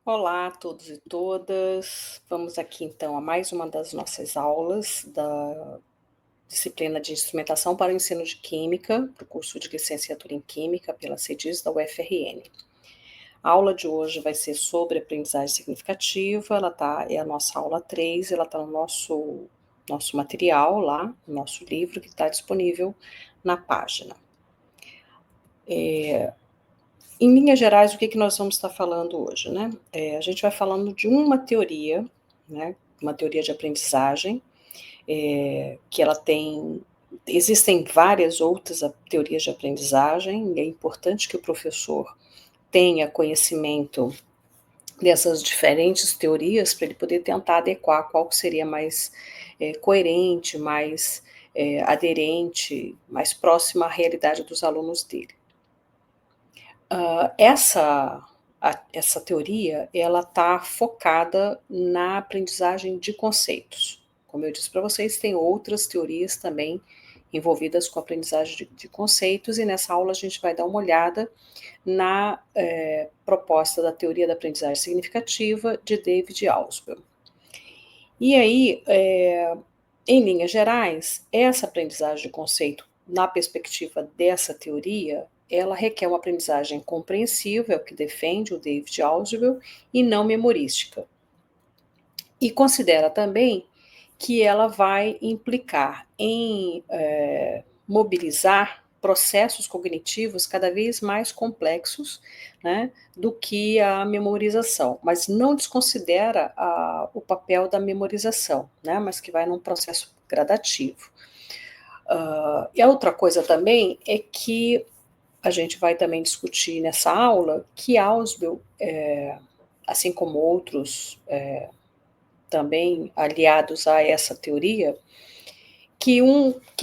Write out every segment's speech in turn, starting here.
Olá a todos e todas. Vamos aqui então a mais uma das nossas aulas da disciplina de Instrumentação para o Ensino de Química, para o curso de Licenciatura em Química pela CEDIS da UFRN. A aula de hoje vai ser sobre aprendizagem significativa, é a nossa aula 3, ela está no nosso material lá, no nosso livro que está disponível na página. Em linhas gerais, o que nós vamos estar falando hoje, né? A gente vai falando de uma teoria, né? Uma teoria de aprendizagem, que ela tem. Existem várias outras teorias de aprendizagem, e é importante que o professor tenha conhecimento dessas diferentes teorias para ele poder tentar adequar qual seria mais coerente, mais aderente, mais próxima à realidade dos alunos dele. Essa teoria, ela está focada na aprendizagem de conceitos. Como eu disse para vocês, tem outras teorias também envolvidas com a aprendizagem de conceitos, e nessa aula a gente vai dar uma olhada na proposta da teoria da aprendizagem significativa de David Ausubel. E aí, em linhas gerais, essa aprendizagem de conceito, na perspectiva dessa teoria, ela requer uma aprendizagem compreensiva, é o que defende o David Ausubel, e não memorística. E considera também que ela vai implicar em mobilizar processos cognitivos cada vez mais complexos, né, do que a memorização, mas não desconsidera o papel da memorização, né, mas que vai num processo gradativo. E a outra coisa também é que a gente vai também discutir nessa aula que Ausubel, assim como outros também aliados a essa teoria, que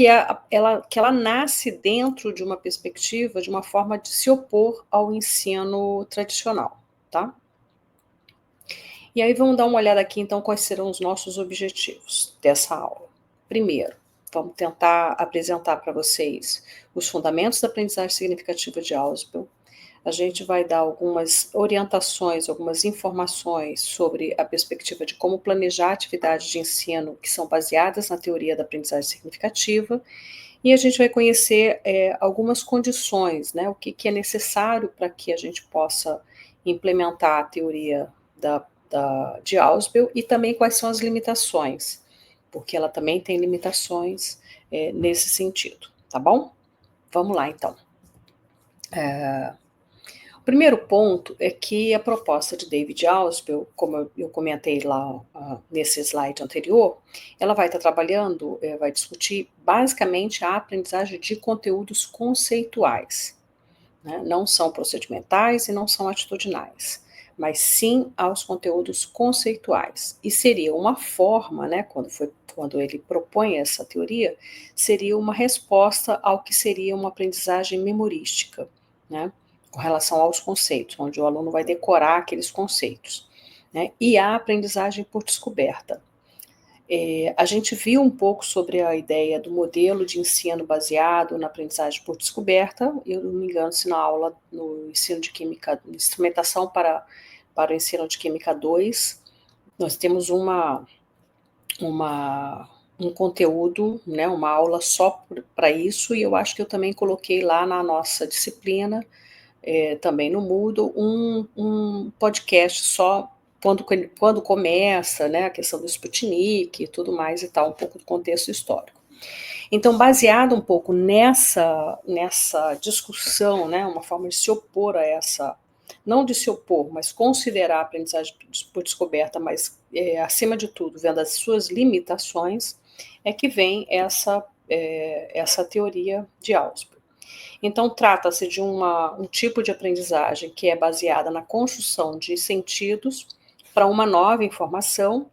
ela nasce dentro de uma perspectiva, de uma forma de se opor ao ensino tradicional, tá? E aí vamos dar uma olhada aqui, então, quais serão os nossos objetivos dessa aula. Primeiro, vamos tentar apresentar para vocês os fundamentos da aprendizagem significativa de Ausubel. A gente vai dar algumas orientações, algumas informações sobre a perspectiva de como planejar atividades de ensino que são baseadas na teoria da aprendizagem significativa, e a gente vai conhecer algumas condições, né, o que é necessário para que a gente possa implementar a teoria de Ausubel, e também quais são as limitações, porque ela também tem limitações nesse sentido, tá bom? Vamos lá, então. O primeiro ponto é que a proposta de David Ausubel, como eu comentei lá nesse slide anterior, ela vai estar trabalhando, vai discutir basicamente a aprendizagem de conteúdos conceituais, né? Não são procedimentais e não são atitudinais, mas sim aos conteúdos conceituais. E seria uma forma, né, quando ele propõe essa teoria, seria uma resposta ao que seria uma aprendizagem memorística, né, com relação aos conceitos, onde o aluno vai decorar aqueles conceitos, né, e a aprendizagem por descoberta. A gente viu um pouco sobre a ideia do modelo de ensino baseado na aprendizagem por descoberta, eu não me engano se na aula no ensino de química, instrumentação para o ensino de química 2, nós temos um conteúdo, né, uma aula só para isso, e eu acho que eu também coloquei lá na nossa disciplina, também no Moodle, um podcast só quando começa, né, a questão do Sputnik e tudo mais e tal, um pouco do contexto histórico. Então, baseado um pouco nessa discussão, né, uma forma de se opor a essa, não de se opor, mas considerar a aprendizagem por descoberta, mas, acima de tudo, vendo as suas limitações, é que vem essa teoria de Ausubel. Então, trata-se de um tipo de aprendizagem que é baseada na construção de sentidos para uma nova informação,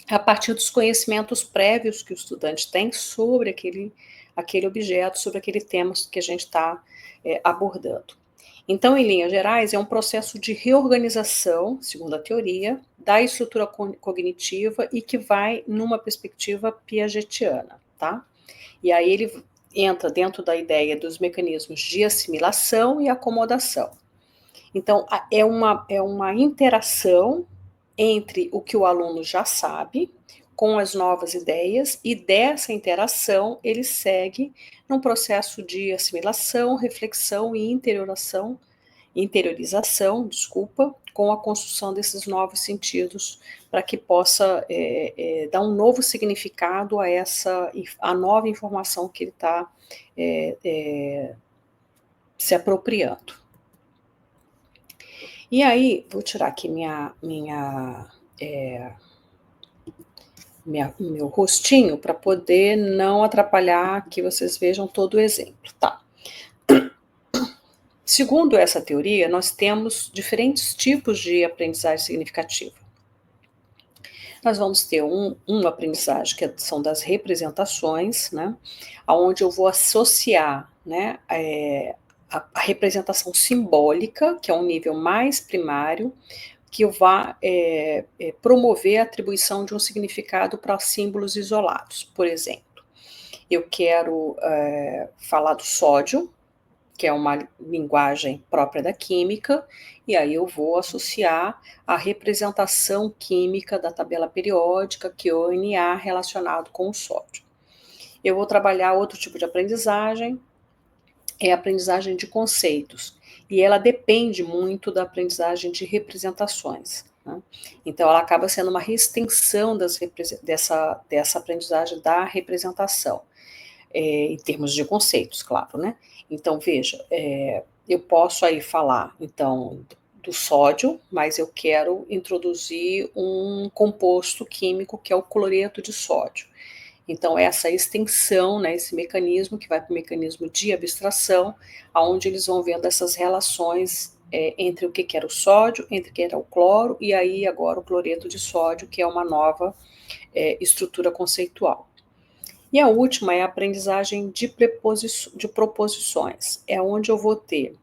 a partir dos conhecimentos prévios que o estudante tem sobre aquele objeto, sobre aquele tema que a gente está abordando. Então, em linhas gerais, é um processo de reorganização, segundo a teoria, da estrutura cognitiva, e que vai numa perspectiva piagetiana, tá? E aí ele entra dentro da ideia dos mecanismos de assimilação e acomodação. Então, é uma interação entre o que o aluno já sabe, com as novas ideias, e dessa interação ele segue num processo de assimilação, reflexão e interiorização, desculpa, com a construção desses novos sentidos, para que possa dar um novo significado a nova informação que ele está se apropriando. E aí, vou tirar aqui meu rostinho para poder não atrapalhar que vocês vejam todo o exemplo, tá? Segundo essa teoria, nós temos diferentes tipos de aprendizagem significativa. Nós vamos ter uma aprendizagem que são das representações, né, onde eu vou associar, né, a representação simbólica, que é um nível mais primário, que vai promover a atribuição de um significado para símbolos isolados. Por exemplo, eu quero falar do sódio, que é uma linguagem própria da química, e aí eu vou associar a representação química da tabela periódica, que é o Na relacionado com o sódio. Eu vou trabalhar outro tipo de aprendizagem, é a aprendizagem de conceitos, e ela depende muito da aprendizagem de representações, né? Então, ela acaba sendo uma extensão dessa aprendizagem da representação, em termos de conceitos, claro, né? Então, veja, eu posso aí falar, então, do sódio, mas eu quero introduzir um composto químico que é o cloreto de sódio. Então, essa extensão, né, esse mecanismo que vai para o mecanismo de abstração, onde eles vão vendo essas relações entre o que era o sódio, entre o que era o cloro, e aí agora o cloreto de sódio, que é uma nova estrutura conceitual. E a última é a aprendizagem de proposições, é onde eu vou ter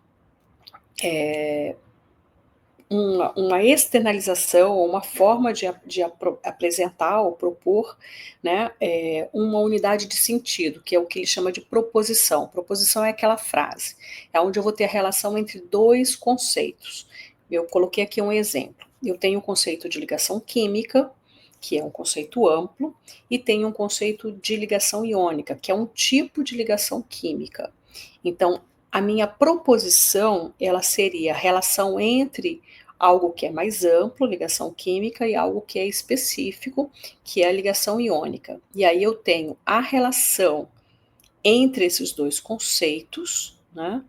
uma externalização, uma forma de apresentar ou propor, né, uma unidade de sentido, que é o que ele chama de proposição. Proposição é aquela frase, é onde eu vou ter a relação entre dois conceitos. Eu coloquei aqui um exemplo. Eu tenho o conceito de ligação química, que é um conceito amplo, e tenho um conceito de ligação iônica, que é um tipo de ligação química. Então, a minha proposição, ela seria a relação entre algo que é mais amplo, ligação química, e algo que é específico, que é a ligação iônica. E aí eu tenho a relação entre esses dois conceitos, né?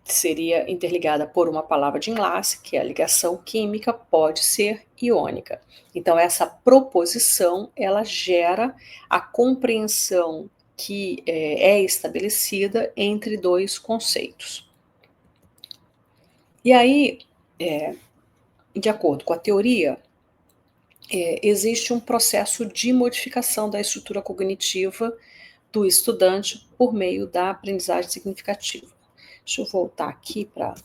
Seria interligada por uma palavra de enlace, que é a ligação química, pode ser iônica. Então, essa proposição, ela gera a compreensão que é estabelecida entre dois conceitos. E aí, de acordo com a teoria, existe um processo de modificação da estrutura cognitiva do estudante por meio da aprendizagem significativa. Deixa eu voltar aqui para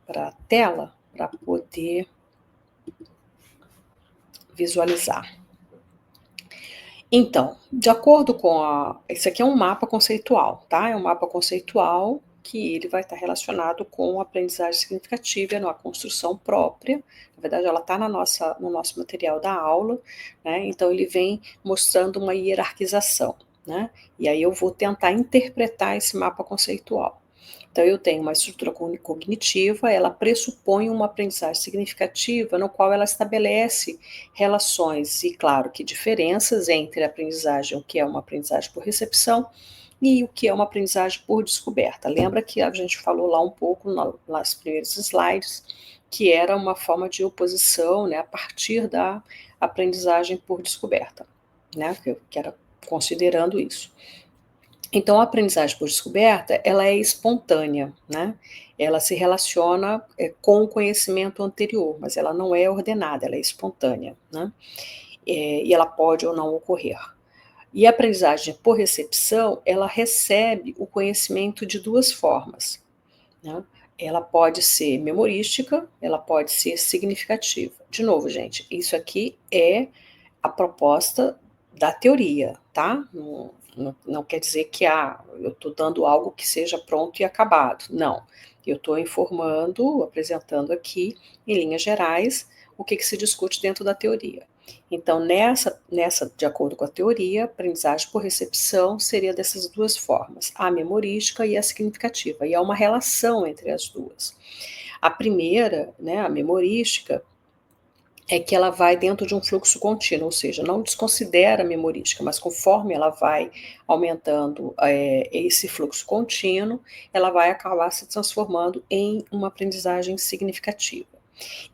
a tela para poder visualizar. Então, de acordo com esse aqui é um mapa conceitual, tá? É um mapa conceitual que ele vai estar relacionado com a aprendizagem significativa, na construção própria. Na verdade, ela está no nosso material da aula, né? Então, ele vem mostrando uma hierarquização, né? E aí eu vou tentar interpretar esse mapa conceitual. Então, eu tenho uma estrutura cognitiva, ela pressupõe uma aprendizagem significativa, no qual ela estabelece relações e, claro, que diferenças entre a aprendizagem, o que é uma aprendizagem por recepção e o que é uma aprendizagem por descoberta. Lembra que a gente falou lá um pouco nas primeiros slides, que era uma forma de oposição, né, a partir da aprendizagem por descoberta, né, que era considerando isso. Então, a aprendizagem por descoberta, ela é espontânea, né? Ela se relaciona com o conhecimento anterior, mas ela não é ordenada, ela é espontânea, né? E ela pode ou não ocorrer. E a aprendizagem por recepção, ela recebe o conhecimento de duas formas, né? Ela pode ser memorística, ela pode ser significativa. De novo, gente, isso aqui é a proposta da teoria, tá? Não quer dizer que eu estou dando algo que seja pronto e acabado. Não. Eu estou informando, apresentando aqui, em linhas gerais, o que se discute dentro da teoria. Então, de acordo com a teoria, aprendizagem por recepção seria dessas duas formas, a memorística e a significativa, e há uma relação entre as duas. A primeira, né, a memorística, é que ela vai dentro de um fluxo contínuo, ou seja, não desconsidera a memorística, mas conforme ela vai aumentando esse fluxo contínuo, ela vai acabar se transformando em uma aprendizagem significativa.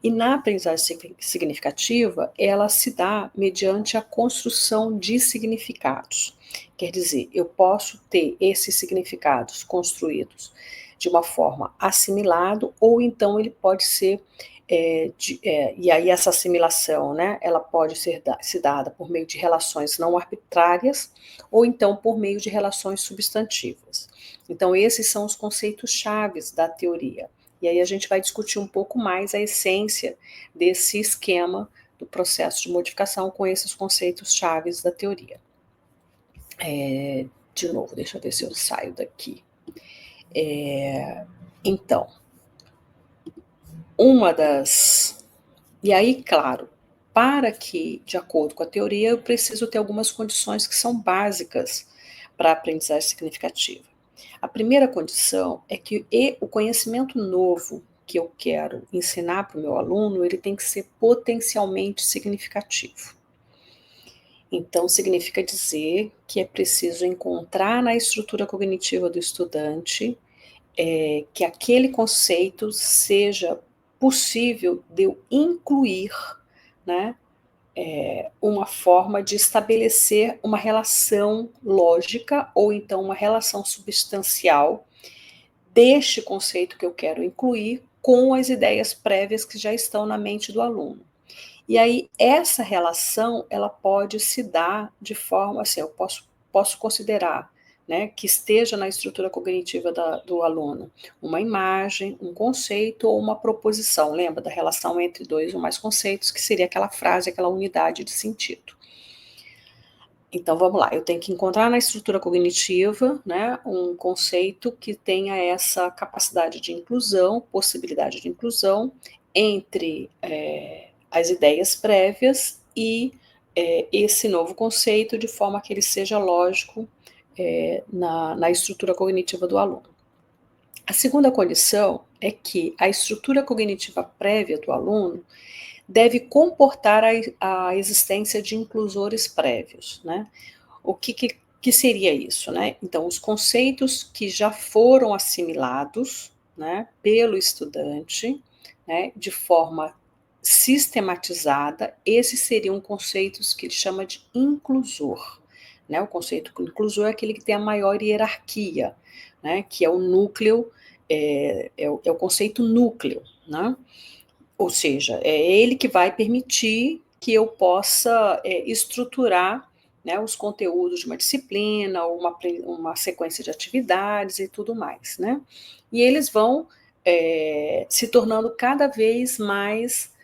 E na aprendizagem significativa, ela se dá mediante a construção de significados. Quer dizer, eu posso ter esses significados construídos de uma forma assimilado, ou então ele pode ser e aí essa assimilação, né, ela pode ser dada por meio de relações não arbitrárias, ou então por meio de relações substantivas. Então, esses são os conceitos chaves da teoria. E aí a gente vai discutir um pouco mais a essência desse esquema do processo de modificação com esses conceitos chaves da teoria. De novo, deixa eu ver se eu saio daqui. Então, E aí, claro, para que, de acordo com a teoria, eu preciso ter algumas condições que são básicas para a aprendizagem significativa. A primeira condição é que o conhecimento novo que eu quero ensinar para o meu aluno, ele tem que ser potencialmente significativo. Então, significa dizer que é preciso encontrar na estrutura cognitiva do estudante que aquele conceito seja possível de eu incluir, né, uma forma de estabelecer uma relação lógica ou então uma relação substancial deste conceito que eu quero incluir com as ideias prévias que já estão na mente do aluno. E aí, essa relação, ela pode se dar de forma assim, eu posso considerar, né, que esteja na estrutura cognitiva do aluno uma imagem, um conceito ou uma proposição. Lembra da relação entre dois ou mais conceitos, que seria aquela frase, aquela unidade de sentido. Então, vamos lá, eu tenho que encontrar na estrutura cognitiva, né, um conceito que tenha essa capacidade de inclusão, possibilidade de inclusão entre as ideias prévias e esse novo conceito, de forma que ele seja lógico na estrutura cognitiva do aluno. A segunda condição é que a estrutura cognitiva prévia do aluno deve comportar a existência de inclusores prévios, né? O que seria isso, né? Então, os conceitos que já foram assimilados, né, pelo estudante, né, de forma sistematizada, esses seriam conceitos que ele chama de inclusor, né? O conceito inclusor é aquele que tem a maior hierarquia, né, que é o núcleo, é o conceito núcleo, né? Ou seja, é ele que vai permitir que eu possa estruturar, né, os conteúdos de uma disciplina, ou uma sequência de atividades e tudo mais, né? E eles vão se tornando cada vez mais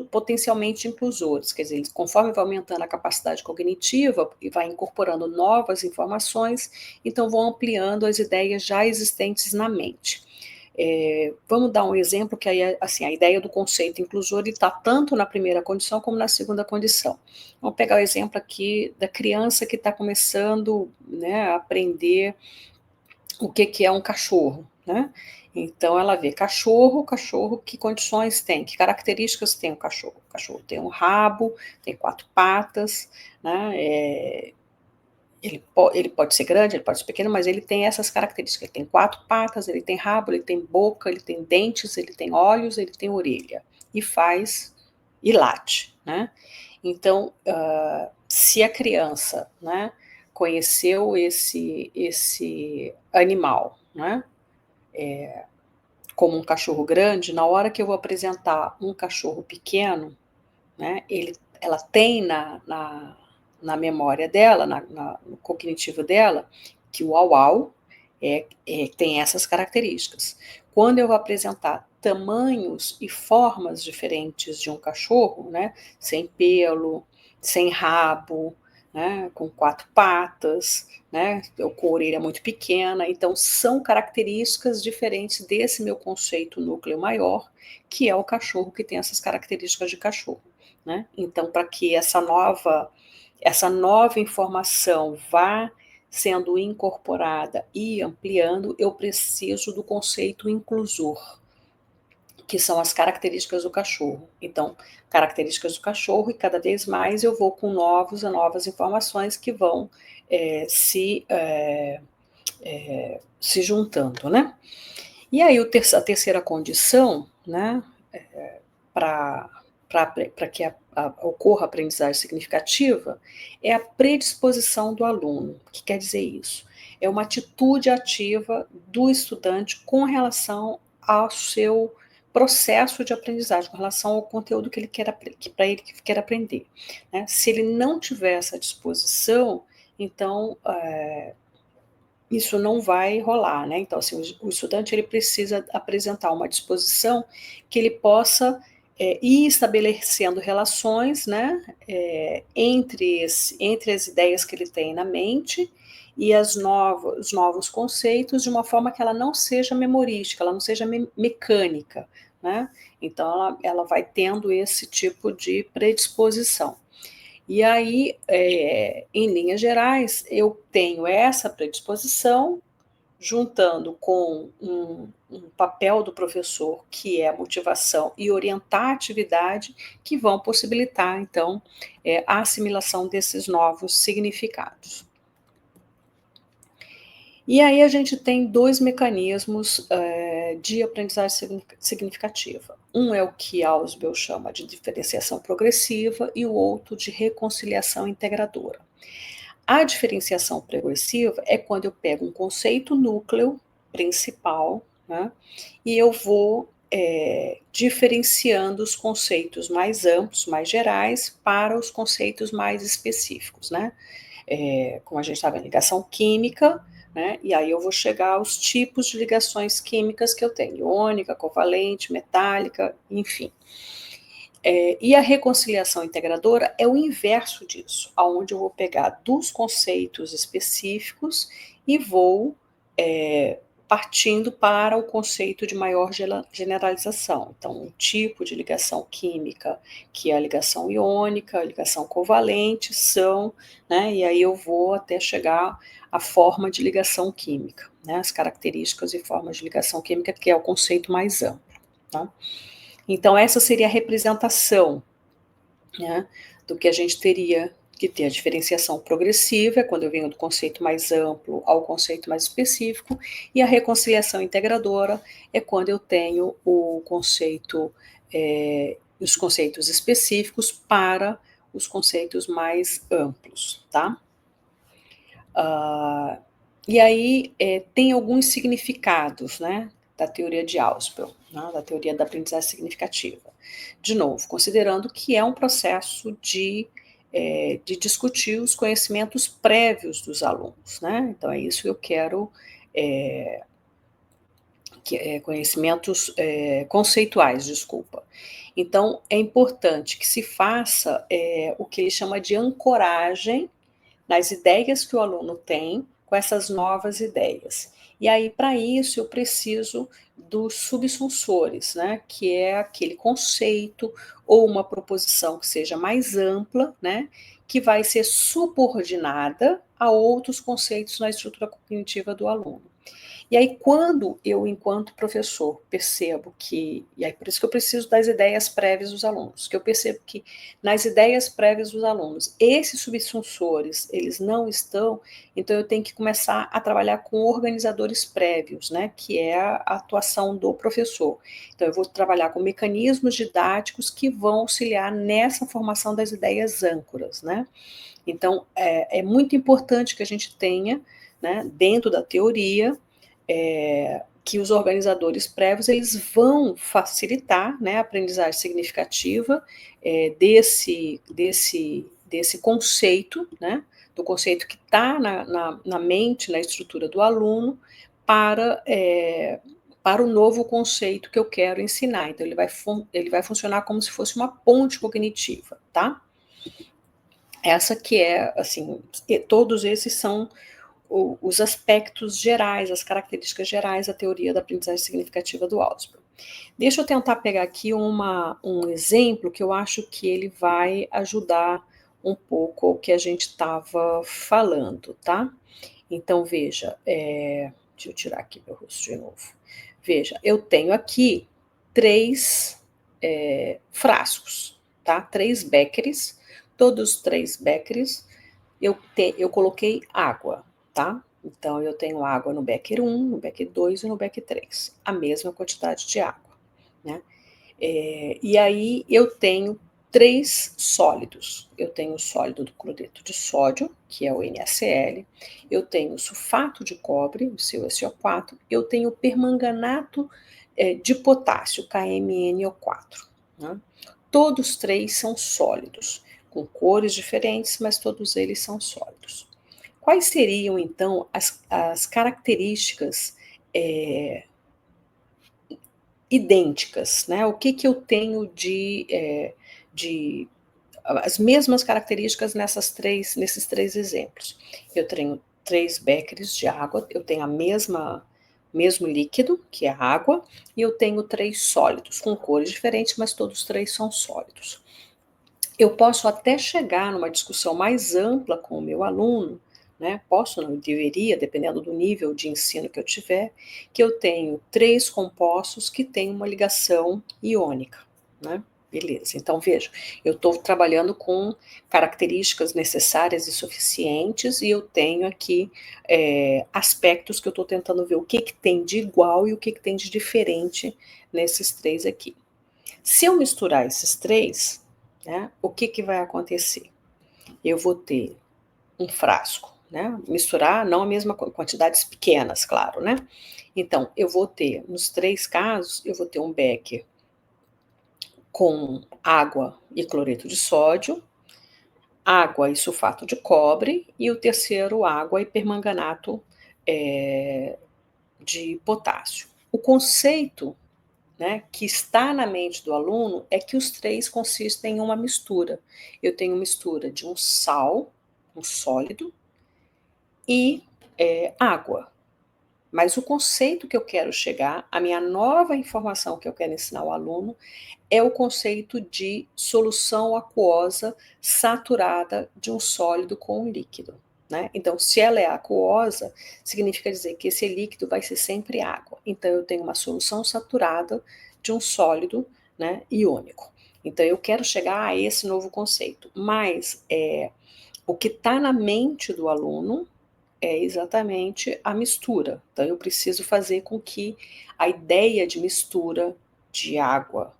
potencialmente inclusores, quer dizer, conforme vai aumentando a capacidade cognitiva e vai incorporando novas informações, então vão ampliando as ideias já existentes na mente. Vamos dar um exemplo que aí, assim, a ideia do conceito inclusor está tanto na primeira condição como na segunda condição. Vamos pegar o exemplo aqui da criança que está começando, né, a aprender o que é um cachorro, né? Então ela vê cachorro, que condições tem, que características tem o cachorro? O cachorro tem um rabo, tem 4 patas, né? Ele pode ser grande, ele pode ser pequeno, mas ele tem essas características. Ele tem 4 patas, ele tem rabo, ele tem boca, ele tem dentes, ele tem olhos, ele tem orelha. E late, né? Então, se a criança, né, conheceu esse animal, né, como um cachorro grande, na hora que eu vou apresentar um cachorro pequeno, né, ela tem na memória dela, no cognitivo dela, que o au-au tem essas características. Quando eu vou apresentar tamanhos e formas diferentes de um cachorro, né, sem pelo, sem rabo, né, com 4 patas, né, ou com a orelha muito pequena. Então são características diferentes desse meu conceito núcleo maior, que é o cachorro que tem essas características de cachorro, né. Então para que essa nova informação vá sendo incorporada e ampliando, eu preciso do conceito inclusor, que são as características do cachorro. Então, características do cachorro, e cada vez mais eu vou com novas informações que vão se juntando, né? E aí a terceira condição, né, para que ocorra a aprendizagem significativa, é a predisposição do aluno. O que quer dizer isso? É uma atitude ativa do estudante com relação ao seu processo de aprendizagem, com relação ao conteúdo que ele quer para ele que quer aprender, né. Se ele não tiver essa disposição, então, isso não vai rolar, né. Então, assim, o estudante ele precisa apresentar uma disposição que ele possa, ir estabelecendo relações, né, entre as ideias que ele tem na mente e os novos conceitos, de uma forma que ela não seja memorística, ela não seja mecânica, né. Então ela vai tendo esse tipo de predisposição. E aí, em linhas gerais, eu tenho essa predisposição, juntando com um papel do professor, que é a motivação e orientar a atividade, que vão possibilitar, então, a assimilação desses novos significados. E aí a gente tem 2 mecanismos, de aprendizagem significativa. Um é o que Ausubel chama de diferenciação progressiva e o outro de reconciliação integradora. A diferenciação progressiva é quando eu pego um conceito núcleo principal, né, e eu vou, diferenciando os conceitos mais amplos, mais gerais, para os conceitos mais específicos, né. Como a gente estava em ligação química, né, e aí eu vou chegar aos tipos de ligações químicas que eu tenho, iônica, covalente, metálica, enfim. E a reconciliação integradora é o inverso disso, aonde eu vou pegar dos conceitos específicos e vou, partindo para o conceito de maior generalização. Então, um tipo de ligação química, que é a ligação iônica, a ligação covalente, são, né, e aí eu vou até chegar à forma de ligação química, né, as características e formas de ligação química, que é o conceito mais amplo, tá? Então essa seria a representação, né, do que a gente teria que ter. A diferenciação progressiva, quando eu venho do conceito mais amplo ao conceito mais específico, e a reconciliação integradora é quando eu tenho os conceitos específicos para os conceitos mais amplos, tá? Ah, e aí, tem alguns significados, né, da teoria de Ausubel, né, da teoria da aprendizagem significativa. De novo, considerando que é um processo de discutir os conhecimentos prévios dos alunos, né, então é isso que eu quero, eh, conhecimentos, conceituais, desculpa. Então é importante que se faça, o que ele chama de ancoragem nas ideias que o aluno tem com essas novas ideias. E aí, para isso, eu preciso dos subsunsores, né, que é aquele conceito ou uma proposição que seja mais ampla, né, que vai ser subordinada a outros conceitos na estrutura cognitiva do aluno. E aí, quando eu, enquanto professor, percebo que, e aí por isso que eu preciso das ideias prévias dos alunos, que eu percebo que nas ideias prévias dos alunos, esses subsunsores, eles não estão, então eu tenho que começar a trabalhar com organizadores prévios, né, que é a atuação do professor. Então eu vou trabalhar com mecanismos didáticos que vão auxiliar nessa formação das ideias âncoras, né. Então é muito importante que a gente tenha, né, dentro da teoria, que os organizadores prévios eles vão facilitar, né, a aprendizagem significativa, desse conceito, né, do conceito que está na mente, na estrutura do aluno, para, para o novo conceito que eu quero ensinar. Então ele vai funcionar como se fosse uma ponte cognitiva, tá? Essa que é, assim, todos esses são os aspectos gerais, as características gerais da teoria da aprendizagem significativa do Ausubel. Deixa eu tentar pegar aqui um exemplo que eu acho que ele vai ajudar um pouco o que a gente estava falando, tá? Então, veja, deixa eu tirar aqui meu rosto de novo. Veja, eu tenho aqui 3 frascos, tá? 3 beckers, todos os 3 beckers eu coloquei água, tá? Então, eu tenho água no becker 1, no becker 2 e no becker 3, a mesma quantidade de água, né? E aí eu tenho 3 sólidos. Eu tenho o sólido do cloreto de sódio, que é o NaCl, eu tenho o sulfato de cobre, o CuSO4, eu tenho o permanganato de potássio, KMnO4. Né? Todos 3 são sólidos, com cores diferentes, mas todos eles são sólidos. Quais seriam, então, as características idênticas, né? O que eu tenho de as mesmas características nesses 3 exemplos. Eu tenho 3 beckers de água, eu tenho a mesmo líquido, que é a água, e eu tenho 3 sólidos, com cores diferentes, mas todos 3 são sólidos. Eu posso até chegar numa discussão mais ampla com o meu aluno, né? Posso, não deveria, dependendo do nível de ensino que eu tiver, que eu tenho 3 compostos que têm uma ligação iônica, né? Beleza, então veja, eu estou trabalhando com características necessárias e suficientes e eu tenho aqui aspectos que eu estou tentando ver o que tem de igual e o que tem de diferente nesses 3 aqui. Se eu misturar esses 3, né, o que vai acontecer? Eu vou ter um frasco, né? Misturar não a mesma quantidades pequenas, claro, né? Então, eu vou ter, nos 3 casos, eu vou ter um becker com água e cloreto de sódio, água e sulfato de cobre, e o terceiro, água e permanganato de potássio. O conceito, né, que está na mente do aluno é que os 3 consistem em uma mistura. Eu tenho mistura de um sal, um sólido, e água. Mas o conceito que eu quero chegar, a minha nova informação que eu quero ensinar ao aluno, é o conceito de solução aquosa saturada de um sólido com um líquido. Né? Então, se ela é aquosa, significa dizer que esse líquido vai ser sempre água. Então, eu tenho uma solução saturada de um sólido, né, iônico. Então, eu quero chegar a esse novo conceito. Mas o que está na mente do aluno é exatamente a mistura. Então, eu preciso fazer com que a ideia de mistura de água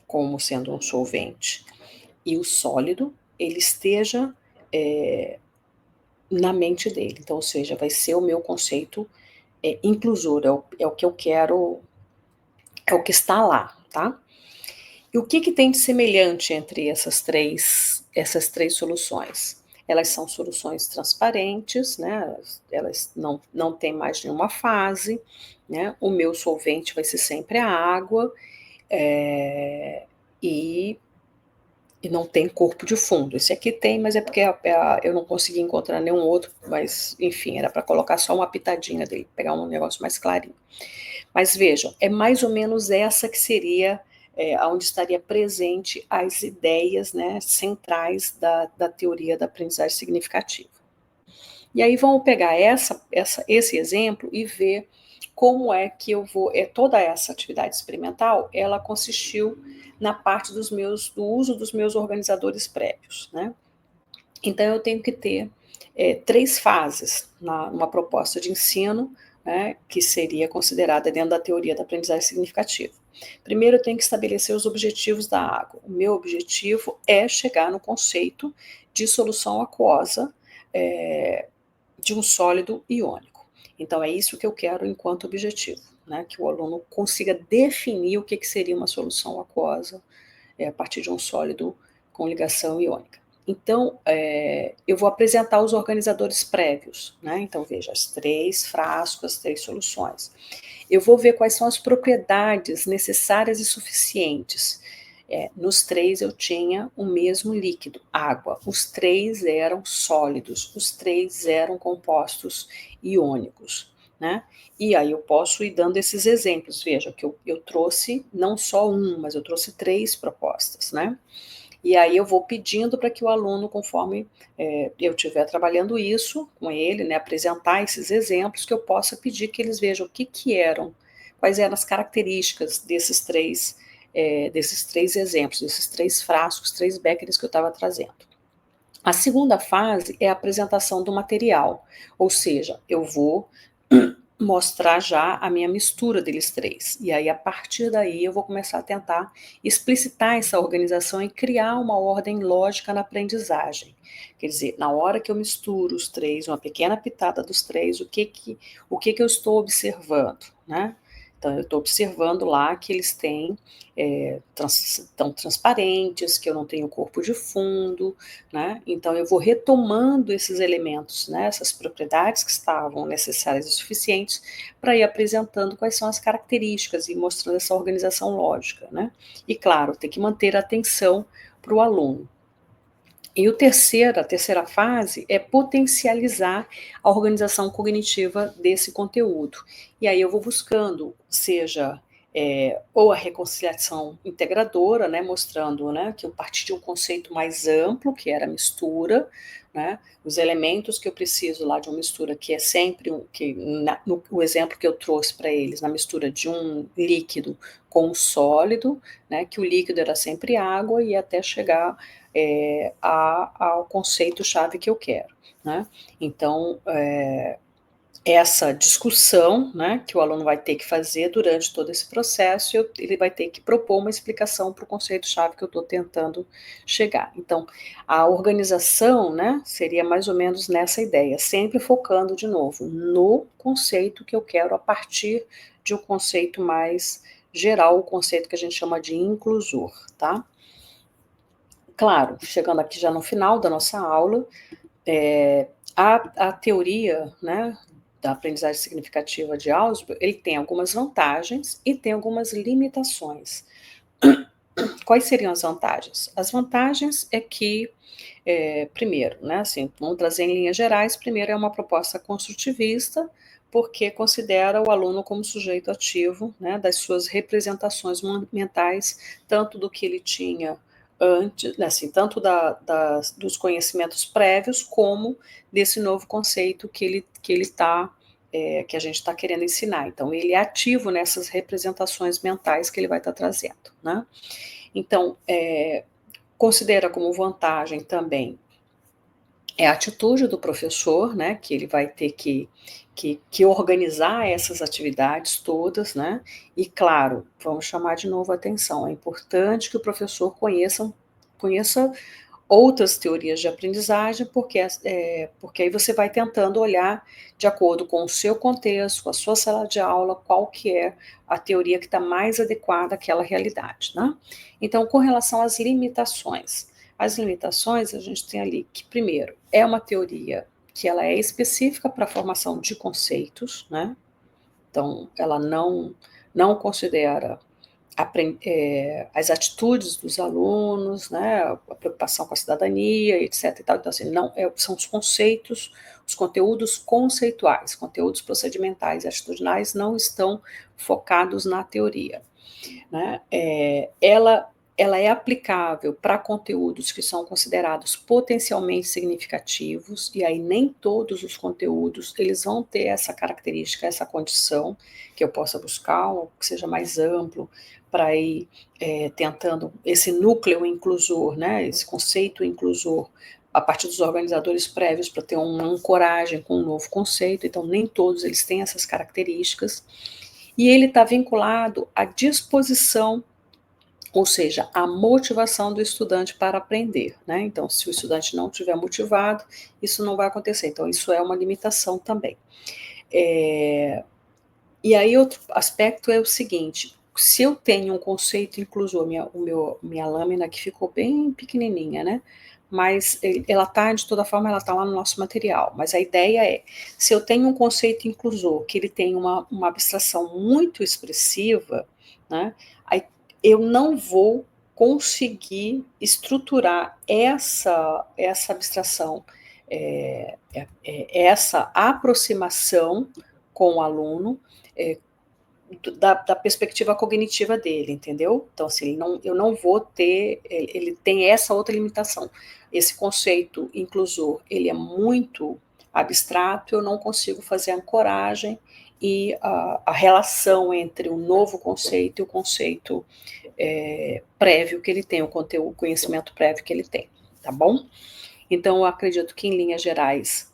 como sendo um solvente e o sólido, ele esteja na mente dele. Então, ou seja, vai ser o meu conceito inclusor, é o que eu quero, é o que está lá, tá? E o que tem de semelhante entre essas três soluções? Elas são soluções transparentes, né? Elas não têm mais nenhuma fase, né? O meu solvente vai ser sempre a água, e não tem corpo de fundo. Esse aqui tem, mas é porque eu não consegui encontrar nenhum outro, mas enfim, era para colocar só uma pitadinha dele, pegar um negócio mais clarinho. Mas vejam, é mais ou menos essa que seria onde estaria presente as ideias, né, centrais da teoria da aprendizagem significativa. E aí vamos pegar esse exemplo e ver como é que eu vou. Toda essa atividade experimental, ela consistiu na parte do uso dos meus organizadores prévios, né? Então eu tenho que ter 3 fases numa proposta de ensino, né, que seria considerada dentro da teoria da aprendizagem significativa. Primeiro eu tenho que estabelecer os objetivos da água. O meu objetivo é chegar no conceito de solução aquosa de um sólido iônico. Então é isso que eu quero enquanto objetivo, né, que o aluno consiga definir o que seria uma solução aquosa a partir de um sólido com ligação iônica. Então, eu vou apresentar os organizadores prévios, né? Então, veja, as 3 frascos, as 3 soluções. Eu vou ver quais são as propriedades necessárias e suficientes Nos 3 eu tinha o mesmo líquido, água. Os 3 eram sólidos, os 3 eram compostos iônicos, né. E aí eu posso ir dando esses exemplos. Veja que eu trouxe não só um, mas eu trouxe 3 propostas, né. E aí eu vou pedindo para que o aluno, conforme eu estiver trabalhando isso com ele, né, apresentar esses exemplos, que eu possa pedir que eles vejam o que que eram, quais eram as características desses três exemplos, desses 3 frascos, 3 béqueres que eu estava trazendo. A segunda fase é a apresentação do material, ou seja, eu vou mostrar já a minha mistura deles 3. E aí, a partir daí, eu vou começar a tentar explicitar essa organização e criar uma ordem lógica na aprendizagem. Quer dizer, na hora que eu misturo os 3, uma pequena pitada dos 3, o que eu estou observando, né? Então, eu estou observando lá que eles têm, estão transparentes, que eu não tenho corpo de fundo, né? Então, eu vou retomando esses elementos, né, essas propriedades que estavam necessárias e suficientes para ir apresentando quais são as características e mostrando essa organização lógica, né? E, claro, tem que manter a atenção para o aluno. E a terceira fase é potencializar a organização cognitiva desse conteúdo. E aí eu vou buscando, seja ou a reconciliação integradora, né, mostrando, né, que eu parti de um conceito mais amplo, que era a mistura, né, os elementos que eu preciso lá de uma mistura, que é sempre o exemplo que eu trouxe para eles, na mistura de um líquido com um sólido, né, que o líquido era sempre água e até chegar ao conceito-chave que eu quero, né? Então, essa discussão, né, que o aluno vai ter que fazer durante todo esse processo, ele vai ter que propor uma explicação para o conceito-chave que eu estou tentando chegar. Então, a organização, né, seria mais ou menos nessa ideia, sempre focando de novo no conceito que eu quero a partir de um conceito mais geral, o conceito que a gente chama de inclusor, tá? Claro, chegando aqui já no final da nossa aula, a teoria, né, da aprendizagem significativa de Ausubel, ele tem algumas vantagens e tem algumas limitações. Quais seriam as vantagens? As vantagens é que, primeiro, né, assim, vamos trazer em linhas gerais, primeiro é uma proposta construtivista, porque considera o aluno como sujeito ativo, né, das suas representações mentais, tanto do que ele tinha antes, né, assim, tanto dos conhecimentos prévios, como desse novo conceito que a gente está querendo ensinar. Então, ele é ativo nessas representações mentais que ele vai estar trazendo, né? Então, considera como vantagem também a atitude do professor, né, que ele vai ter que organizar essas atividades todas, né, e claro, vamos chamar de novo a atenção, é importante que o professor conheça outras teorias de aprendizagem, porque aí você vai tentando olhar de acordo com o seu contexto, com a sua sala de aula, qual que é a teoria que está mais adequada àquela realidade, né? Então, com relação às limitações, a gente tem ali que, primeiro, é uma teoria que ela é específica para a formação de conceitos, né? Então, ela não considera as atitudes dos alunos, né, a preocupação com a cidadania, etc. E tal. Então, assim, não, são os conceitos, os conteúdos conceituais, conteúdos procedimentais e atitudinais não estão focados na teoria, né? Ela é aplicável para conteúdos que são considerados potencialmente significativos, e aí nem todos os conteúdos eles vão ter essa característica, essa condição, que eu possa buscar, ou que seja mais amplo, para ir tentando esse núcleo inclusor, né, esse conceito inclusor, a partir dos organizadores prévios, para ter uma ancoragem com um novo conceito. Então, nem todos eles têm essas características, e ele está vinculado à disposição, ou seja, a motivação do estudante para aprender, né? Então, se o estudante não estiver motivado, isso não vai acontecer. Então, isso é uma limitação também. E aí, outro aspecto é o seguinte: se eu tenho um conceito inclusor, minha lâmina aqui ficou bem pequenininha, né? Mas ela tá, de toda forma, ela está lá no nosso material. Mas a ideia é, se eu tenho um conceito inclusor, que ele tem uma abstração muito expressiva, né? Aí eu não vou conseguir estruturar essa abstração, essa aproximação com o aluno, da perspectiva cognitiva dele, entendeu? Então, assim, eu não vou ter, ele tem essa outra limitação. Esse conceito inclusor, ele é muito abstrato, eu não consigo fazer a ancoragem e a relação entre o novo conceito e o conceito prévio que ele tem, o conhecimento prévio que ele tem, tá bom? Então, eu acredito que, em linhas gerais,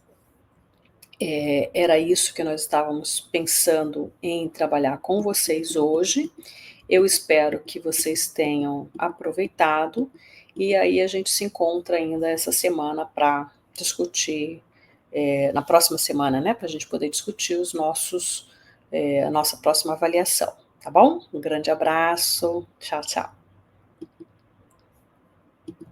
era isso que nós estávamos pensando em trabalhar com vocês hoje. Eu espero que vocês tenham aproveitado, e aí a gente se encontra ainda essa semana para discutir, na próxima semana, né, para a gente poder discutir a nossa próxima avaliação, tá bom? Um grande abraço, tchau, tchau.